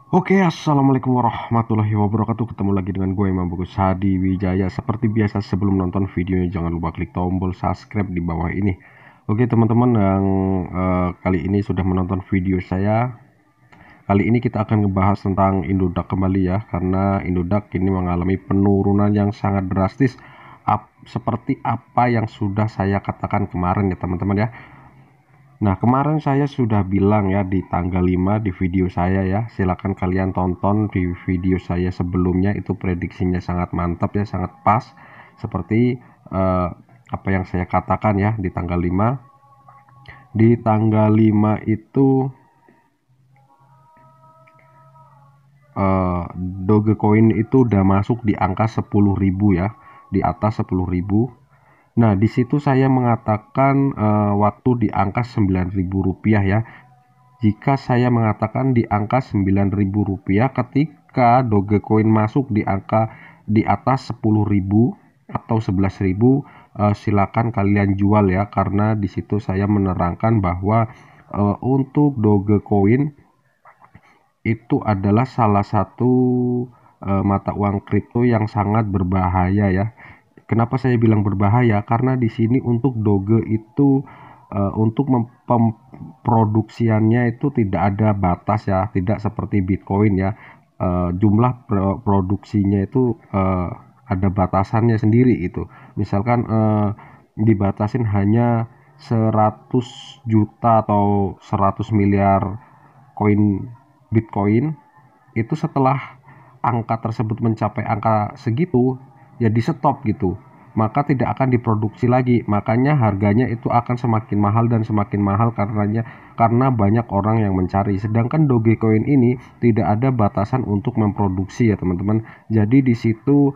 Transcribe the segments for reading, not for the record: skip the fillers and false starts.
Assalamualaikum warahmatullahi wabarakatuh. Ketemu lagi dengan gue Imam Bagus Hadi Wijaya. Seperti biasa, sebelum nonton videonya jangan lupa klik tombol subscribe di bawah ini. Teman-teman yang kali ini sudah menonton video saya, kali ini kita akan ngebahas tentang Indodax kembali ya, karena Indodax ini mengalami penurunan yang sangat drastis, seperti apa yang sudah saya katakan kemarin ya teman-teman ya. Nah, kemarin saya sudah bilang ya di tanggal 5 di video saya ya. Silahkan kalian tonton di video saya sebelumnya, itu prediksinya sangat mantap ya, sangat pas seperti apa yang saya katakan ya di tanggal 5. Di tanggal 5 itu Dogecoin itu udah masuk di angka 10.000 ya, di atas 10.000. Nah, di situ saya mengatakan waktu di angka 9.000 rupiah ya. Jika saya mengatakan di angka 9.000 rupiah, ketika Dogecoin masuk di angka di atas 10.000 atau 11.000, silakan kalian jual ya, karena di situ saya menerangkan bahwa untuk Dogecoin itu adalah salah satu mata uang kripto yang sangat berbahaya ya. Kenapa saya bilang berbahaya? Karena di sini untuk Doge itu untuk pemproduksiannya itu tidak ada batas ya, tidak seperti Bitcoin ya. Jumlah produksinya itu ada batasannya sendiri itu. Misalkan dibatasin hanya 100 juta atau 100 miliar koin Bitcoin. Itu setelah angka tersebut mencapai angka segitu ya di stop gitu, maka tidak akan diproduksi lagi. Makanya harganya itu akan semakin mahal dan semakin mahal karena banyak orang yang mencari. Sedangkan Dogecoin ini tidak ada batasan untuk memproduksi ya teman-teman. Jadi di situ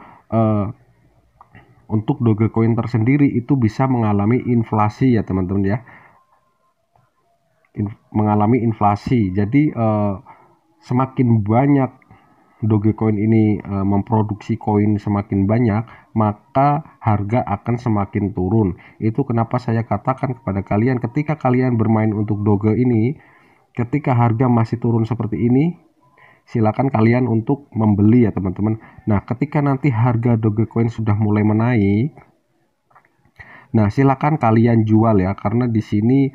untuk Dogecoin tersendiri itu bisa mengalami inflasi ya teman-teman ya, mengalami inflasi. Jadi semakin banyak Dogecoin ini memproduksi koin semakin banyak, maka harga akan semakin turun. Itu kenapa saya katakan kepada kalian, ketika kalian bermain untuk Doge ini, ketika harga masih turun seperti ini, silakan kalian untuk membeli ya teman-teman. Nah, ketika nanti harga Dogecoin sudah mulai menaik, nah silakan kalian jual ya, karena di sini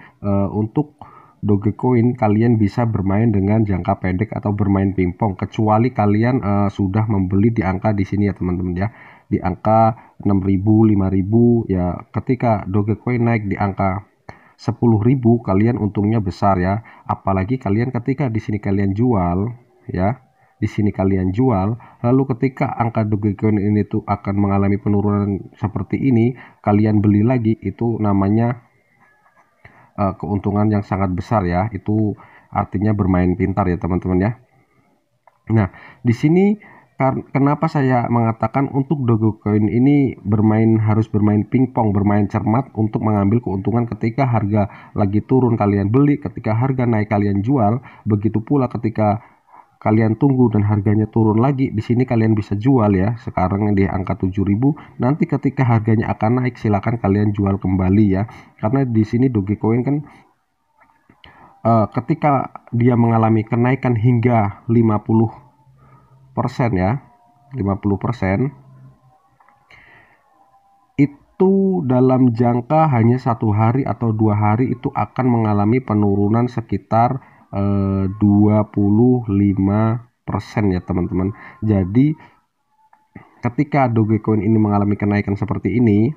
untuk Dogecoin kalian bisa bermain dengan jangka pendek atau bermain pingpong, kecuali kalian sudah membeli di angka di sini ya teman-teman ya, di angka 6.000 5.000 ya. Ketika Dogecoin naik di angka 10.000, kalian untungnya besar ya. Apalagi kalian ketika di sini kalian jual ya, di sini kalian jual, lalu ketika angka Dogecoin ini tuh akan mengalami penurunan seperti ini, kalian beli lagi, itu namanya keuntungan yang sangat besar ya. Itu artinya bermain pintar ya teman-teman ya. Nah, di sini kenapa saya mengatakan untuk Dogecoin ini harus bermain pingpong, bermain cermat untuk mengambil keuntungan. Ketika harga lagi turun kalian beli, ketika harga naik kalian jual. Begitu pula ketika kalian tunggu dan harganya turun lagi, di sini kalian bisa jual ya. Sekarang di angka 7.000, nanti ketika harganya akan naik silakan kalian jual kembali ya. Karena di sini Dogecoin kan ketika dia mengalami kenaikan hingga 50% ya, 50%, itu dalam jangka hanya 1 hari atau 2 hari itu akan mengalami penurunan sekitar 25% ya teman-teman. Jadi ketika Dogecoin ini mengalami kenaikan seperti ini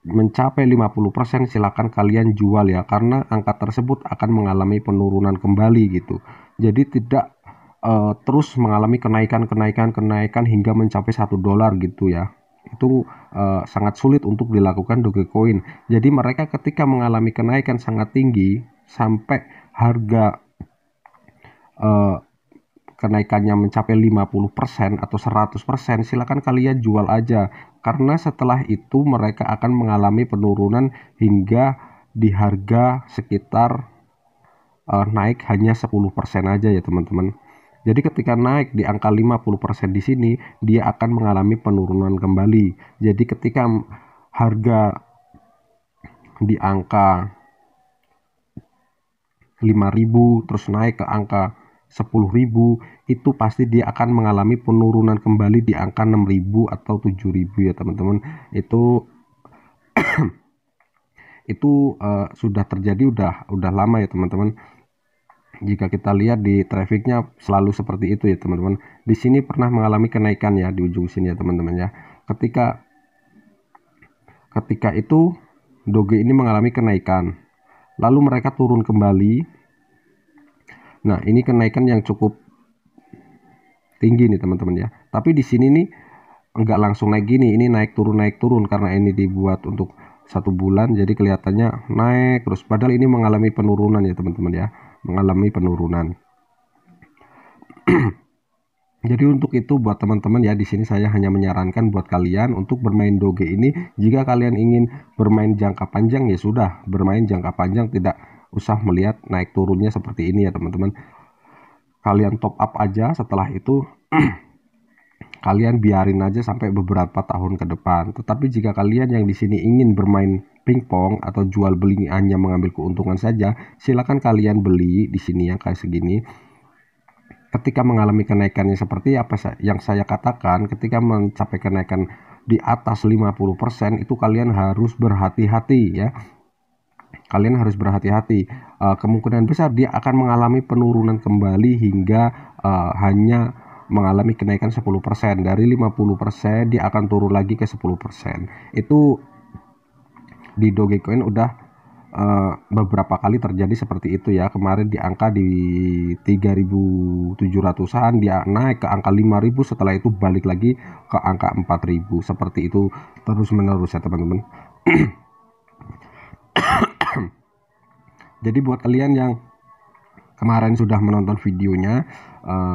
mencapai 50%, silakan kalian jual ya, karena angka tersebut akan mengalami penurunan kembali gitu. Jadi tidak terus mengalami kenaikan hingga mencapai $1 gitu ya. Itu sangat sulit untuk dilakukan Dogecoin. Jadi mereka ketika mengalami kenaikan sangat tinggi sampai harga kenaikannya mencapai 50% atau 100%, silakan kalian jual aja, karena setelah itu mereka akan mengalami penurunan hingga di harga sekitar naik hanya 10% aja ya teman-teman. Jadi ketika naik di angka 50% di sini, dia akan mengalami penurunan kembali. Jadi ketika harga di angka 5.000 terus naik ke angka 10.000, itu pasti dia akan mengalami penurunan kembali di angka 6.000 atau 7.000 ya teman-teman. Itu sudah terjadi udah lama ya teman-teman. Jika kita lihat di trafficnya selalu seperti itu ya teman-teman. Di sini pernah mengalami kenaikan ya di ujung sini ya teman-teman ya. Ketika itu Doge ini mengalami kenaikan, lalu mereka turun kembali. Nah, ini kenaikan yang cukup tinggi nih teman-teman ya. Tapi di sini nih enggak langsung naik gini, ini naik turun karena ini dibuat untuk 1 bulan, jadi kelihatannya naik terus. Padahal ini mengalami penurunan ya teman-teman ya, mengalami penurunan. Jadi untuk itu buat teman-teman ya, di sini saya hanya menyarankan buat kalian untuk bermain Doge ini. Jika kalian ingin bermain jangka panjang ya sudah, bermain jangka panjang, tidak usah melihat naik turunnya seperti ini ya teman-teman. Kalian top up aja, setelah itu kalian biarin aja sampai beberapa tahun ke depan. Tetapi jika kalian yang di sini ingin bermain pingpong atau jual beli hanya mengambil keuntungan saja, silakan kalian beli di sini yang kayak segini. Ketika mengalami kenaikannya seperti apa yang saya katakan, ketika mencapai kenaikan di atas 50%, itu kalian harus berhati-hati ya. Kalian harus berhati-hati. Kemungkinan besar dia akan mengalami penurunan kembali hingga hanya mengalami kenaikan 10%. Dari 50% dia akan turun lagi ke 10%. Itu di Dogecoin udah beberapa kali terjadi seperti itu ya. Kemarin di angka di 3.700-an dia naik ke angka 5.000, setelah itu balik lagi ke angka 4.000. Seperti itu terus menerus ya teman-teman. Jadi buat kalian yang kemarin sudah menonton videonya,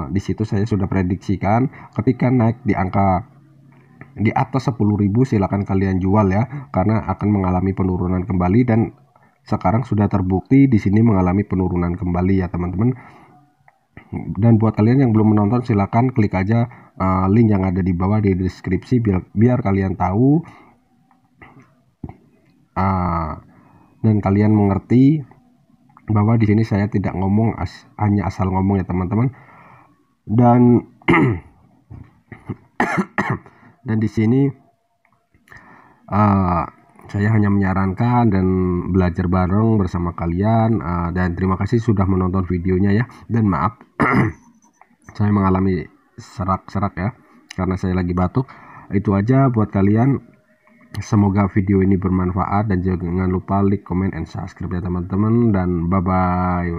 di situ saya sudah prediksikan ketika naik di angka di atas 10.000 silakan kalian jual ya, karena akan mengalami penurunan kembali, dan sekarang sudah terbukti di sini mengalami penurunan kembali ya teman-teman. Dan buat kalian yang belum menonton, silakan klik aja link yang ada di bawah di deskripsi biar kalian tahu dan kalian mengerti bahwa di sini saya tidak ngomong hanya asal ngomong ya teman-teman. Dan dan di sini saya hanya menyarankan dan belajar bareng bersama kalian, dan terima kasih sudah menonton videonya ya. Dan maaf saya mengalami serak-serak ya karena saya lagi batuk. Itu aja buat kalian. Semoga video ini bermanfaat dan jangan lupa like, comment, and subscribe ya teman-teman, dan bye bye.